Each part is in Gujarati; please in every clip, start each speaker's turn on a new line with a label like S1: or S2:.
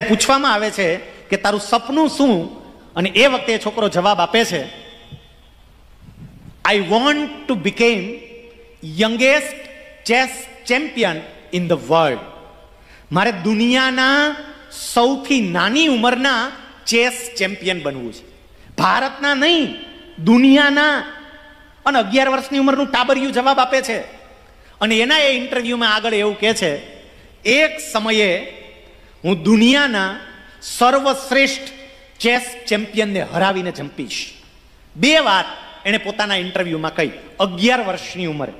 S1: પૂછવામાં આવે છે કે તારું સપનું શું, અને એ વખતે છોકરો જવાબ આપે છે, I want to became youngest chess champion in the world. મારે દુનિયાના સૌથી નાની ઉંમરના ચેસ ચેમ્પિયન બનવું છે. ભારતના નહીં, દુનિયાના. અને 11 વર્ષની ઉંમરનું ટાબરિયું જવાબ આપે છે. અને એના એ ઇન્ટરવ્યુમાં આગળ એવું કહે છે, એક સમયે હું દુનિયાના સર્વશ્રેષ્ઠ ચેસ ચેમ્પિયનને હરાવીને જંપીશ. 2 વાત એણે પોતાના ઇન્ટરવ્યુમાં કહી 11 વર્ષની ઉંમરે.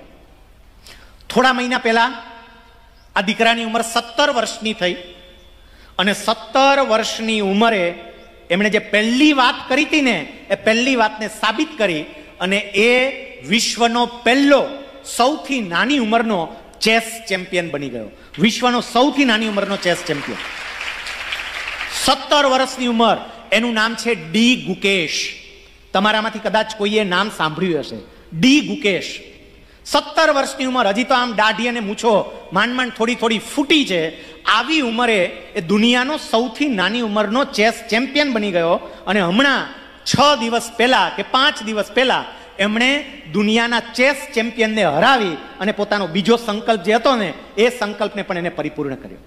S1: થોડા મહિના પહેલા આ દીકરાની ઉંમર 17 વર્ષની થઈ, અને 17 વર્ષની ઉંમરે એમણે જે પહેલી વાત કરી હતી ને, એ પહેલી વાતને સાબિત કરી, અને એ વિશ્વનો પહેલો સૌથી નાની ઉંમરનો ચેસ ચેમ્પિયન બની ગયો. વિશ્વનો સૌથી નાની ઉંમરનો ચેસ ચેમ્પિયન. 17 વર્ષની ઉંમર. એનું નામ છે ડી ગુકેશ. તમારામાંથી કદાચ કોઈએ નામ સાંભળ્યું હશે, ડી ગુકેશ. 17 વર્ષની ઉંમર. હજી તો આમ દાઢી અને મૂછો માંડ થોડી થોડી ફૂટી છે. આવી ઉંમરે એ દુનિયાનો સૌથી નાની ઉંમરનો ચેસ ચેમ્પિયન બની ગયો. અને હમણાં 6 દિવસ પહેલા કે 5 દિવસ પહેલા એમણે દુનિયાના ચેસ ચેમ્પિયનને હરાવી અને પોતાનો બીજો સંકલ્પ જે હતો ને, એ સંકલ્પને પણ એને પરિપૂર્ણ કર્યો.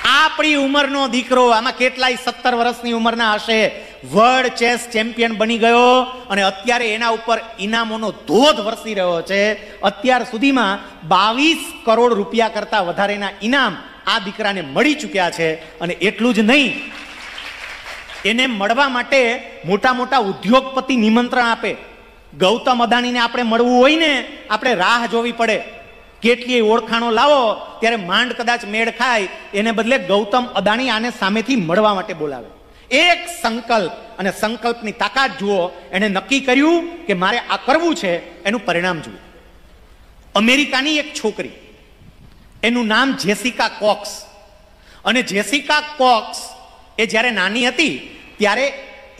S1: આપણી ઉંમરનો દીકરો, આમાં કેટલાય 17 વર્ષની ઉંમરના હશે, વર્લ્ડ ચેસ ચેમ્પિયન બની ગયો, અને અત્યારે એના ઉપર ઇનામોનો ધોધ વરસી રહ્યો છે. અત્યાર સુધીમાં 22 કરોડ રૂપિયા કરતા વધારેના ઇનામ આ દીકરાને મળી ચૂક્યા છે. અને એટલું જ નહીં, એને મળવા માટે મોટા મોટા ઉદ્યોગપતિ નિમંત્રણ આપે. ગૌતમ અદાણીને આપણે મળવું હોય ને, આપણે રાહ જોવી પડે. કેટલી ઓળખાણો લાવો ત્યારે માંડ કદાચ મેળ ખાય, એને બદલે ગૌતમ અદાણી આને સામેથી મળવા માટે બોલાવે. એક સંકલ્પ, અને સંકલ્પની તાકાત જુઓ. એને નક્કી કર્યું કે મારે આ કરવું છે, એનું પરિણામ જુઓ. અમેરિકાની એક છોકરી, એનું નામ જેસિકા કોક્સ. અને જેસિકા કોક્સ એ જ્યારે નાની હતી ત્યારે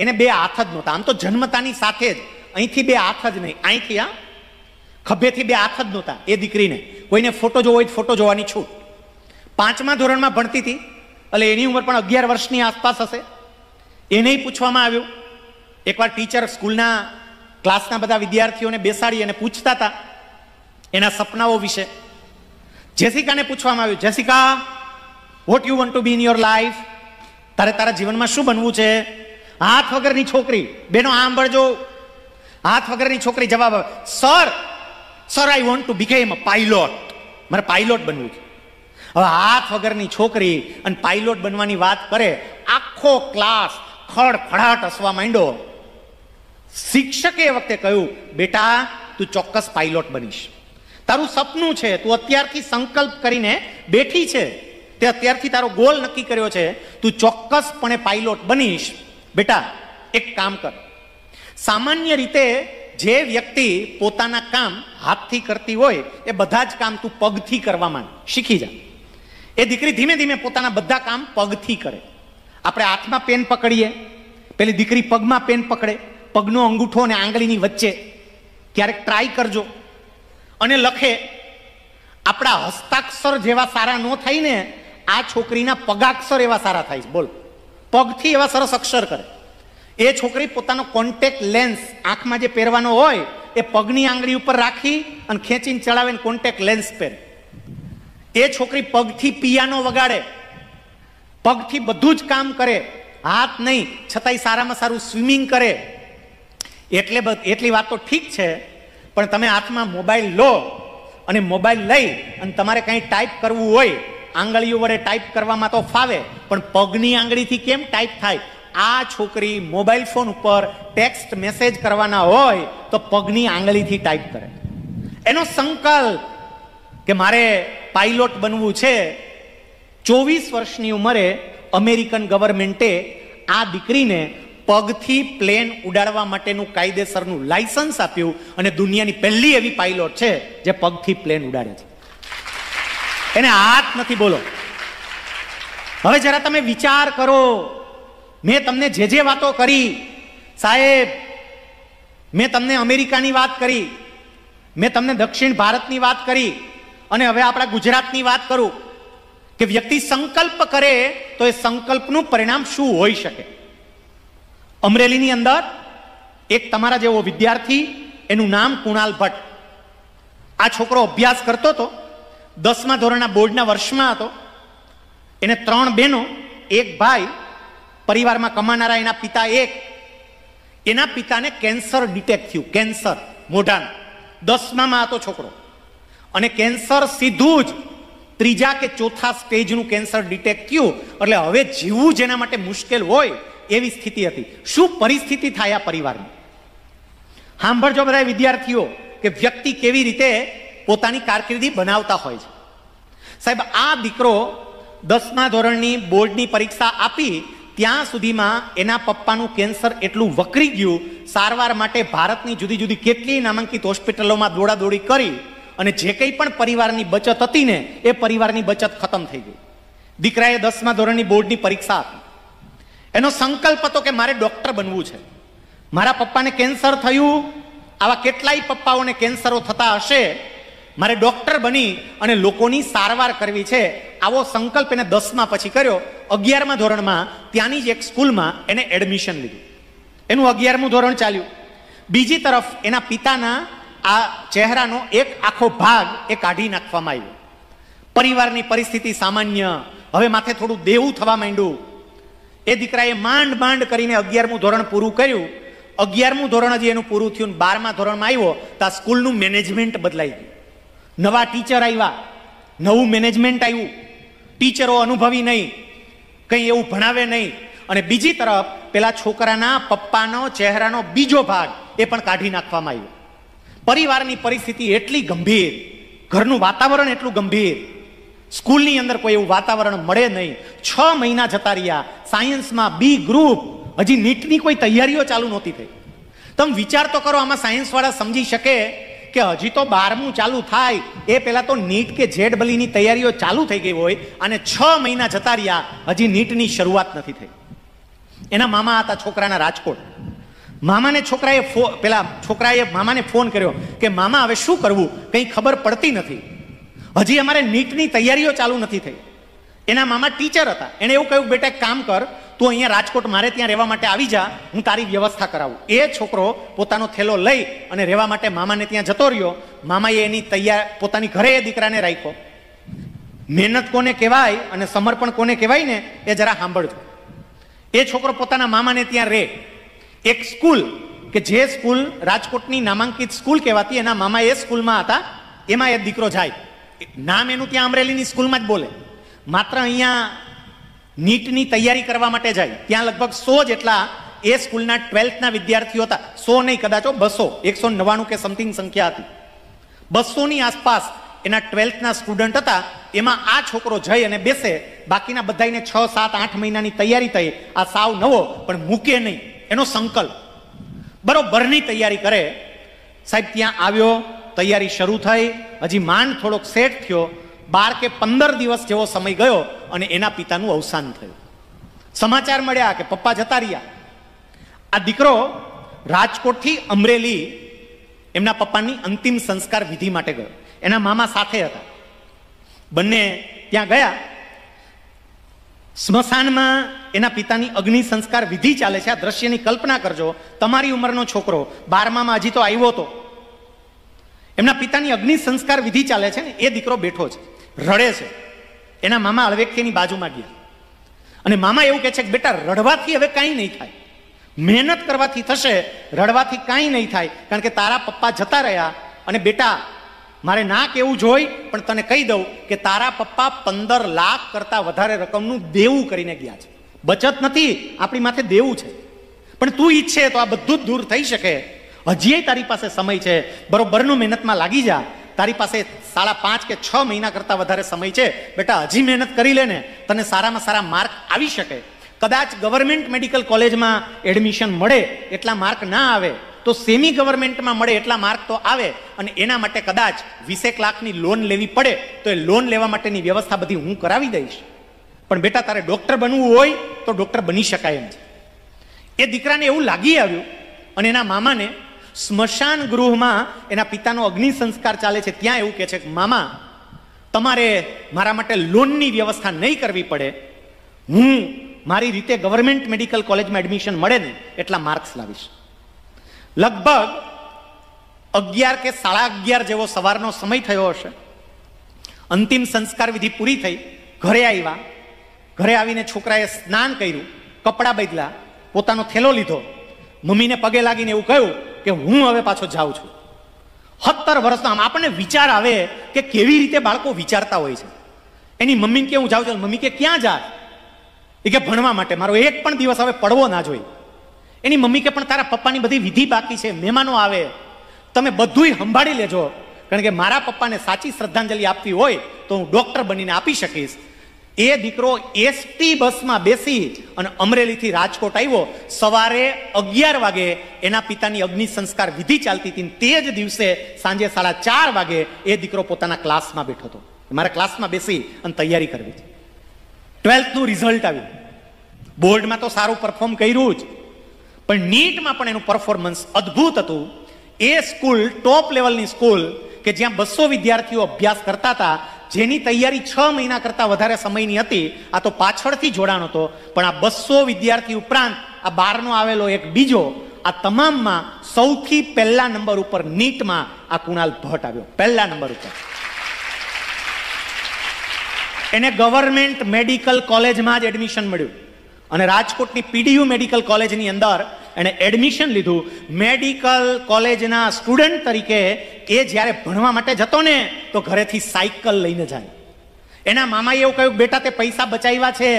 S1: એને 2 હાથ જ નહોતા. આમ તો જન્મતાની સાથે જ અહીંથી 2 હાથ જ નહીં, અહીંથી આ ખભેથી 2 હાથ જ નહોતા એ દીકરીને. કોઈને ફોટો જોવો હોય ફોટો જોવાની છૂટ. 5મા ધોરણમાં ભણતી હતી, એટલે એની ઉંમર પણ 11 વર્ષની આસપાસ હશે. એને પૂછવામાં આવ્યું. એકવાર ટીચર સ્કૂલના ક્લાસના બધા વિદ્યાર્થીઓને બેસાડી અને પૂછતા હતા એના સપનાઓ વિશે. જેસિકાને પૂછવામાં આવ્યું, Jessica, what you want to B in your life? તારે તારા જીવનમાં શું બનવું છે? હાથ વગરની છોકરી, બેનો સાંભળજો, હાથ વગરની છોકરી જવાબ આવે, sir I want to became a pilot. મારે પાયલોટ બનવું છે. હવે હાથ વગરની છોકરી અને પાયલોટ બનવાની વાત કરે, આખો ક્લાસ ખડખડાટ હસવા માંડ્યો. શિક્ષકે એ વખતે કહ્યું, બેટા તું ચોક્કસ પાયલોટ બનીશ. તારું સપનું છે, તું અત્યારથી સંકલ્પ કરીને બેઠી છે, તે અત્યારથી તારો ગોલ નક્કી કર્યો છે, તું ચોક્કસપણે પાયલોટ બનીશ. બેટા એક કામ કર, સામાન્ય રીતે જે વ્યક્તિ પોતાના કામ હાથથી કરતી હોય એ બધા જ કામ તું પગથી કરવા માંડ, શીખી જા. એ દીકરી ધીમે ધીમે પોતાના બધા કામ પગથી કરે. આપણે હાથમાં પેન પકડીએ, પેલી દીકરી પગમાં પેન પકડે, પગનો અંગૂઠો અને આંગળીની વચ્ચે. ક્યારેક ટ્રાય કરજો અને લખે. આપણા હસ્તાક્ષર જેવા સારા ન થાય ને, આ છોકરીના પગાક્ષર એવા સારા થાય છે. બોલ, પગથી એવા સરસ અક્ષર કરે. એ છોકરી પોતાનો કોન્ટેક્ટ લેન્સ આંખમાં જે પહેરવાનો હોય એ પગની આંગળી ઉપર રાખી અને ખેંચીને ચડાવીને કોન્ટેક્ટ લેન્સ પહેરે. એ છોકરી પગથી પિયાનો વગાડે, પગથી બધું જ કામ કરે, હાથ નહીં, છતાંય સારામાં સારું સ્વિમિંગ કરે. એટલી વાત તો ઠીક છે, પણ તમે હાથમાં મોબાઈલ લો અને મોબાઈલ લઈ અને તમારે કંઈ ટાઈપ કરવું હોય, આંગળીઓ વડે ટાઈપ કરવામાં તો ફાવે, પણ પગની આંગળીથી કેમ ટાઈપ થાય? આ છોકરી મોબાઈલ ફોન ઉપર ટેક્સ્ટ મેસેજ કરવાના હોય તો પગની આંગળીથી ટાઈપ કરે. એનો સંકલ્પ કે મારે પાયલોટ બનવું છે. 24 વર્ષની ઉંમરે અમેરિકન ગવર્મેન્ટે આ દીકરીને પગથી પ્લેન ઉડાડવા માટેનું કાયદેસરનું લાયસન્સ આપ્યું, અને દુનિયાની પહેલી એવી પાયલોટ છે જે પગથી પ્લેન ઉડાડે છે. એને હાથ નથી. બોલો, હવે જરા તમે વિચાર કરો. મેં તમને જે વાતો કરી સાહેબ, મેં તમને અમેરિકાની વાત કરી, મેં તમને દક્ષિણ ભારતની વાત કરી, અને હવે આપણા ગુજરાતની વાત કરું. કે વ્યક્તિ સંકલ્પ કરે તો એ સંકલ્પનું પરિણામ શું હોઈ શકે. અમરેલીની અંદર એક તમારા જેવો વિદ્યાર્થી, એનું નામ કુણાલ ભટ્ટ. આ છોકરો અભ્યાસ કરતો હતો, 10મા ધોરણના બોર્ડના વર્ષમાં હતો. એને 3 બહેનો, એક ભાઈ, પરિવારમાં કમાનારા એના પિતા એક. એના પિતાને કેન્સર ડિટેક્ટ થયું, કેન્સર મોઢાનું. 10મામાં હતો છોકરો, અને કેન્સર સીધું જ 3જા કે 4થા સ્ટેજનું કેન્સર ડિટેક્ટ થયું. એટલે હવે જીવવું જેના માટે મુશ્કેલ હોય એવી સ્થિતિ હતી. શું પરિસ્થિતિ થાય આ પરિવારની? સાંભળજો બધા વિદ્યાર્થીઓ કે વ્યક્તિ કેવી રીતે પોતાની કારકિર્દી બનાવતા હોય છે. સાહેબ, આ દીકરો 10મા ધોરણની બોર્ડની પરીક્ષા આપી ત્યાં સુધીમાં એના પપ્પાનું કેન્સર એટલું વકરી ગયું, સારવાર માટે ભારતની જુદી જુદી કેટલી નામાંકિત હોસ્પિટલોમાં દોડાદોડી કરી, અને જે કંઈ પણ પરિવારની બચત હતી ને એ પરિવારની બચત ખતમ થઈ ગઈ. દીકરાએ 10મા ધોરણની બોર્ડની પરીક્ષા આપી. એનો સંકલ્પ હતો કે મારે ડોક્ટર બનવું છે. મારા પપ્પાને કેન્સર થયું, આવા કેટલાય પપ્પાઓને કેન્સરો થતા હશે, મારે ડોક્ટર બની અને લોકોની સારવાર કરવી છે. આવો સંકલ્પ એને 10મા પછી કર્યો. 11મા ધોરણમાં ત્યાંની જ એક સ્કૂલમાં એને એડમિશન લીધું. એનું 11મું ધોરણ ચાલ્યું. બીજી તરફ એના પિતાના આ ચહેરાનો એક આખો ભાગ એ કાઢી નાખવામાં આવ્યો. પરિવારની પરિસ્થિતિ સામાન્ય, હવે માથે થોડું દેવું થવા માંડ્યું. એ દીકરાએ માંડ કરીને 11મું ધોરણ પૂરું કર્યું. 11મું ધોરણ હજી એનું પૂરું થયું. 12મા ધોરણમાં આવ્યો તો આ સ્કૂલનું મેનેજમેન્ટ બદલાઈ ગયું. નવા ટીચર આવ્યા, નવું મેનેજમેન્ટ આવ્યું. ટીચરો અનુભવી નહીં, કંઈ એવું ભણાવે નહીં. અને બીજી તરફ પેલા છોકરાના પપ્પાનો ચહેરાનો બીજો ભાગ એ પણ કાઢી નાખવામાં આવ્યો. પરિવારની પરિસ્થિતિ એટલી ગંભીર, ઘરનું વાતાવરણ એટલું ગંભીર, સ્કૂલની અંદર કોઈ એવું વાતાવરણ મળે નહીં. 6 મહિના જતા રહ્યા. સાયન્સમાં બી ગ્રુપ, હજી નીટની કોઈ તૈયારીઓ ચાલુ નહોતી થઈ. તમે વિચાર તો કરો, આમાં સાયન્સ વાળા સમજી શકે કે હજી તો 12મું ચાલુ થાય એ પહેલા તો નીટ કે જેડબલીની તૈયારીઓ ચાલુ થઈ ગઈ હોય, અને 6 મહિના જતા રહ્યા, હજી નીટની શરૂઆત નથી થઈ. એના મામા હતા છોકરાના રાજકોટ. મામાને છોકરાએ મામાને ફોન કર્યો કે મામા હવે શું કરવું, કંઈ ખબર પડતી નથી, હજી અમારે નીટની તૈયારીઓ ચાલુ નથી થઈ. એના મામા ટીચર હતા. એને એવું કહ્યું, બેટા એક કામ કર, તું અહીંયા રાજકોટ મારે ત્યાં રહેવા માટે આવી જા, હું તારી વ્યવસ્થા કરાવું. એ છોકરો પોતાનો થેલો લઈ અને રહેવા માટે મામાને ત્યાં જતો રહ્યો. મામાએ એની પોતાની ઘરે એ દીકરાને રાખ્યો. મહેનત કોને કહેવાય અને સમર્પણ કોને કહેવાય ને એ જરા સાંભળજો. એ છોકરો પોતાના મામાને ત્યાં રહે. એક સ્કૂલ કે જે સ્કૂલ રાજકોટની નામાંકિત સ્કૂલ કહેવાતી, એના મામા એ સ્કૂલમાં હતા, એમાં એ દીકરો જાય. નામ એનું ત્યાં અમરેલીની સ્કૂલમાં જ બોલે. માત્ર અહીંયા નીટની તૈયારી કરવા માટે જાય. ત્યાં લગભગ 100 જેટલા એ સ્કૂલના 12થના વિદ્યાર્થીઓ હતા. 100 નહીં, કદાચ 200, 199 કે સમથિંગ સંખ્યા હતી. 200ની આસપાસ એના 12થના સ્ટુડન્ટ હતા. એમાં આ છોકરો જઈ અને બેસે. બાકીના બધાને 6, 7, 8 મહિનાની તૈયારી થઈ. આ સાવ નવો, પણ મૂકે નહીં, એનો સંકલ્પ. બરોબરની તૈયારી કરે. સાહેબ ત્યાં આવ્યો, તૈયારી શરૂ થઈ, હજી માંડ થોડોક સેટ થયો. 12 કે 15 દિવસ જેવો સમય ગયો અને એના પિતાનું અવસાન થયું. સમાચાર મળ્યા કે પપ્પા જતા રહ્યા. આ દીકરો રાજકોટથી અમરેલી એમના પપ્પાની અંતિમ સંસ્કાર વિધિ માટે ગયો. એના મામા સાથે હતા. બંને ત્યાં ગયા. સ્મશાનમાં એના પિતાની અગ્નિ સંસ્કાર વિધિ ચાલે છે. આ દ્રશ્યની કલ્પના કરજો. તમારી ઉંમરનો છોકરો 12મામાં હજી તો આવ્યો હતો. એમના પિતાની અગ્નિ સંસ્કાર વિધિ ચાલે છે ને એ દીકરો બેઠો છે, રડે છે. એના મામા હળવેકની બાજુમાં ગયા અને મામા એવું કહે છે કે બેટા, રડવાથી હવે કાંઈ નહીં થાય, મહેનત કરવાથી થશે, રડવાથી કાંઈ નહીં થાય, કારણ કે તારા પપ્પા જતા રહ્યા. અને બેટા, મારે ના કેવું જોઈ પણ તને કહી દઉં કે તારા પપ્પા 15 લાખ કરતા વધારે રકમનું દેવું કરીને ગયા છે. બચત નથી, આપણી માથે દેવું છે. પણ તું ઈચ્છે તો આ બધું જ દૂર થઈ શકે. હજી તારી પાસે સમય છે, બરોબરનું મહેનતમાં લાગી જા. તારી પાસે 5.5 કે 6 મહિના કરતા વધારે સમય છે. બેટા, હજી મહેનત કરી લે ને, તને સારામાં સારા માર્ક આવી શકે. કદાચ ગવર્મેન્ટ મેડિકલ કોલેજમાં એડમિશન મળે એટલા માર્ક ના આવે તો સેમી ગવર્મેન્ટમાં મળે એટલા માર્ક તો આવે. અને એના માટે કદાચ 20 લાખની લોન લેવી પડે તો એ લોન લેવા માટેની વ્યવસ્થા બધી હું કરાવી દઈશ. પણ બેટા, તારે ડોક્ટર બનવું હોય તો ડોક્ટર બની શકાય એમ છે. એ દીકરાને એવું લાગી આવ્યું અને એના મામાને સ્મશાન ગૃહમાં એના પિતાનો અગ્નિ સંસ્કાર ચાલે છે. ત્યાં એવું કહે છે કે મામા, તમારે મારા માટે લોનની વ્યવસ્થા નહીં કરવી પડે, હું મારી રીતે ગવર્મેન્ટ મેડિકલ કોલેજમાં એડમિશન મળે ને એટલા માર્ક્સ લાવીશ. લગભગ 11 કે 11:30 જેવો સવારનો સમય થયો હશે. અંતિમ સંસ્કાર વિધિ પૂરી થઈ, ઘરે આવ્યા. ઘરે આવીને છોકરાએ સ્નાન કર્યું, કપડાં બદલ્યા, પોતાનો થેલો લીધો, મમ્મીને પગે લાગીને એવું કહ્યું કે હું હવે પાછો જાઉં છું. 17 વર્ષનો. આમ આપણને વિચાર આવે કે કેવી રીતે બાળકો વિચારતા હોય છે. એની મમ્મીને કે હું જાઉં છું. મમ્મી કે ક્યાં જા? એ કે ભણવા માટે, મારો એક પણ દિવસ હવે પડવો ના જોઈએ. એની મમ્મી કે પણ તારા પપ્પાની બધી વિધિ બાકી છે, મહેમાનો આવે, તમે બધુંય સંભાળી લેજો, કારણ કે મારા પપ્પાને સાચી શ્રદ્ધાંજલિ આપવી હોય તો હું ડોક્ટર બનીને આપી શકીશ. એ દીકરો એસટી બસમાં બેસી અને અમરેલીથી રાજકોટ આવ્યો. સવારે 11 વાગે એના પિતાની અગ્નિ સંસ્કાર વિધિ ચાલતી હતી. તે જ દિવસે સાંજે 4:30 વાગે એ દીકરો પોતાના ક્લાસમાં બેઠો હતો. મારા ક્લાસમાં બેસી અને તૈયારી કરવી છે. 12th નું રિઝલ્ટ આવ્યું. બોર્ડમાં તો સારું પરફોર્મ કર્યું જ, પણ નીટમાં પણ એનું પરફોર્મન્સ અદ્ભુત હતું. એ સ્કૂલ ટોપ લેવલની સ્કૂલ કે જ્યાં 200 વિદ્યાર્થીઓ અભ્યાસ કરતા હતા, જેની તૈયારી 6 મહિના કરતા વધારે સમયની હતી. આ તો પાછળથી જોડાણ હતો, પણ આ 200 વિદ્યાર્થી ઉપરાંત આ 12નો આવેલો એક બીજો, આ તમામમાં સૌથી પહેલા નંબર ઉપર નીટમાં આ કુણાલ ભટ્ટ આવ્યો, પહેલા નંબર ઉપર. એને ગવર્મેન્ટ મેડિકલ કોલેજમાં જ એડમિશન મળ્યું અને રાજકોટની પીડીયુ મેડિકલ કોલેજની અંદર એને એડમિશન લીધું. મેડિકલ કોલેજના સ્ટુડન્ટ તરીકે એ જ્યારે ભણવા માટે જતો ને તો ઘરેથી સાયકલ લઈને જાય. એના મામાએ એવું કહ્યું, બેટા તે પૈસા બચાવ્યા છે,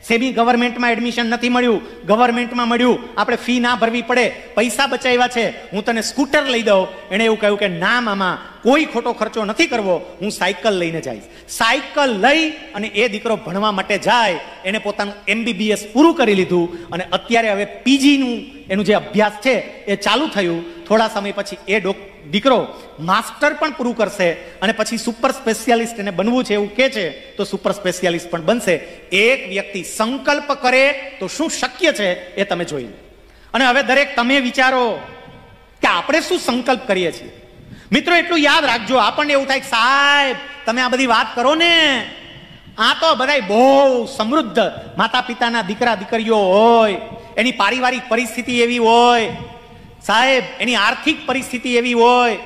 S1: સેમી ગવર્મેન્ટમાં એડમિશન નથી મળ્યું, ગવર્મેન્ટમાં મળ્યું, આપણે ફી ના ભરવી પડે, પૈસા બચાવ્યા છે, હું તને સ્કૂટર લઈ દઉં. એણે એવું કહ્યું કે ના મામા, કોઈ ખોટો ખર્ચો નથી કરવો, હું સાયકલ લઈને જઈશ. સાયકલ લઈ અને એ દીકરો ભણવા માટે જાય. એને પોતાનું MBBS પૂરું કરી લીધું અને અત્યારે હવે પીજીનું એનું જે અભ્યાસ છે એ ચાલુ થયું. થોડા સમય પછી એ દીકરો માસ્ટર પણ પૂરું કરશે અને પછી સુપર સ્પેશિયાલિસ્ટ એને બનવું છે એવું કહે છે, તો સુપર સ્પેશિયાલિસ્ટ પણ બનશે. એક વ્યક્તિ સંકલ્પ કરે તો શું શક્ય છે એ તમે જોઈ લો. અને હવે દરેક તમે વિચારો કે આપણે શું સંકલ્પ કરીએ છીએ. મિત્રો એટલું યાદ રાખજો, આપણને એવું થાય કે સાહેબ તમે આ બધી વાત કરો ને, આ તો બધા બહુ સમૃદ્ધ માતા પિતાના દીકરા દીકરીઓ હોય, એની પારિવારિક પરિસ્થિતિ એવી હોય, સાહેબ એની આર્થિક પરિસ્થિતિ એવી હોય,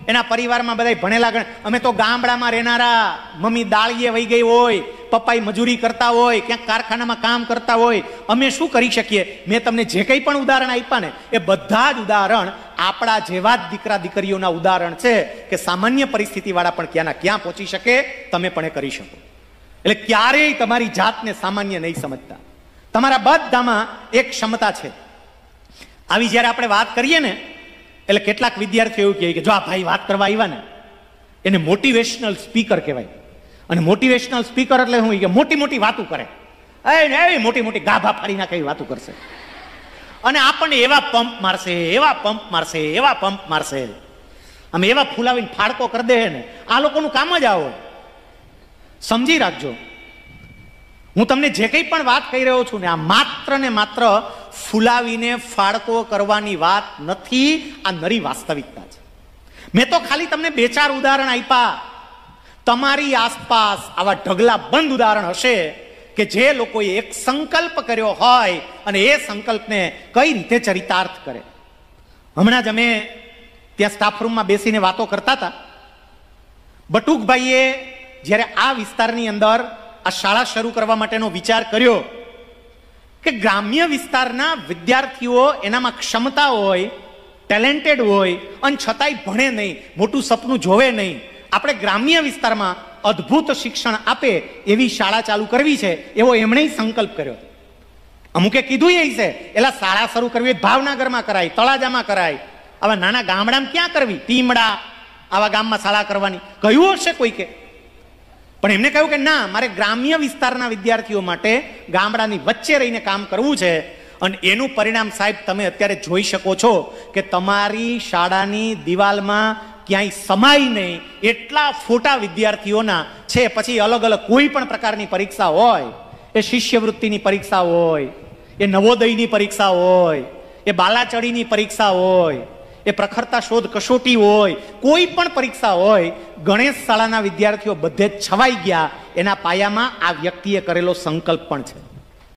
S1: એના પરિવારમાં બધા ભણેલા. અમે તો ગામડામાં રહેનારા, મમ્મી દાળીએ વહી ગઈ હોય, પપ્પાઈ મજૂરી કરતા હોય, ક્યાંક કારખાનામાં કામ કરતા હોય, અમે શું કરી શકીએ? મેં તમને જે કંઈ પણ ઉદાહરણ આપ્યા ને એ બધા જ ઉદાહરણ આપણા જેવા જ દીકરા દીકરીઓના ઉદાહરણ છે કે સામાન્ય પરિસ્થિતિ વાળા પણ ક્યાંના ક્યાં પહોંચી શકે, તમે પણ એ કરી શકો. એટલે ક્યારેય તમારી જાતને સામાન્ય નહીં સમજતા. તમારા બધામાં એક ક્ષમતા છે. આવી જ્યારે આપણે વાત કરીએ ને એટલે કેટલાક વિદ્યાર્થીઓ એવું કહે કે જો આ ભાઈ વાત કરવા આવ્યા ને એને મોટિવેશનલ સ્પીકર કહેવાય. અને મોટિવેશનલ સ્પીકર એટલે શું કે મોટી મોટી વાતો કરે, એવી મોટી મોટી ગાભા ફાડી નાખે એવી વાતો કરશે અને આપણને એવા પંપ મારશે, એવા પંપ મારશે, એવા પંપ મારશે, આમ એવા ફૂલાવીને ફાડકો કરી દે ને. આ લોકોનું કામ જ આવો. સમજી રાખજો, હું તમને જે કંઈ પણ વાત કહી રહ્યો છું ને આ માત્ર ને માત્ર ફૂલાવીને ફાડકો કરવાની વાત નથી, આ નરી વાસ્તવિકતા છે. મેં તો ખાલી તમને 2-4 ઉદાહરણ આપ્યા. તમારી આસપાસ આવા ઢગલા બંધ ઉદાહરણ હશે કે જે લોકોએ એક સંકલ્પ કર્યો હોય અને એ સંકલ્પને કઈ રીતે ચરિતાર્થ કરે. હમણાં જ અમે ત્યાં સ્ટાફ રૂમમાં બેસીને વાતો કરતા હતા. બટુકભાઈએ જ્યારે આ વિસ્તારની અંદર આ શાળા શરૂ કરવા માટેનો વિચાર કર્યો કે ગ્રામ્ય વિસ્તારના વિદ્યાર્થીઓ એનામાં ક્ષમતા હોય, ટેલેન્ટેડ હોય અને છતાંય ભણે નહીં, મોટું સપનું જોવે નહીં, આપણે ગ્રામ્ય વિસ્તારમાં અદ્ભુત શિક્ષણ આપે એવી શાળા ચાલુ કરવી છે, એવો એમણે સંકલ્પ કર્યો. અમુકે કીધું એ છે એલા શાળા શરૂ કરવી ભાવનગરમાં કરાય, તળાજામાં કરાય, આવા નાના ગામડામાં ક્યાં કરવી, ટીમડા આવા ગામમાં શાળા કરવાની કહ્યું હશે કોઈ કે. પણ એમને કહ્યું કે ના, મારે ગ્રામ્ય વિસ્તારના વિદ્યાર્થીઓ માટે ગામડાની વચ્ચે રહીને કામ કરવું છે. અને એનું પરિણામ સાહેબ તમે અત્યારે જોઈ શકો છો કે તમારી શાળાની દિવાલમાં ક્યાંય સમાય નહીં એટલા ફોટા વિદ્યાર્થીઓના છે. પછી અલગ અલગ કોઈ પણ પ્રકારની પરીક્ષા હોય, એ શિષ્યવૃત્તિની પરીક્ષા હોય, એ નવોદયની પરીક્ષા હોય, એ બાલાચડીની પરીક્ષા હોય, એ પ્રખરતા શોધ કસોટી હોય, કોઈ પણ પરીક્ષા હોય, ગણેશ શાળાના વિદ્યાર્થીઓ બધે જ છવાઈ ગયા. એના પાયામાં આ વ્યક્તિએ કરેલો સંકલ્પ પણ છે.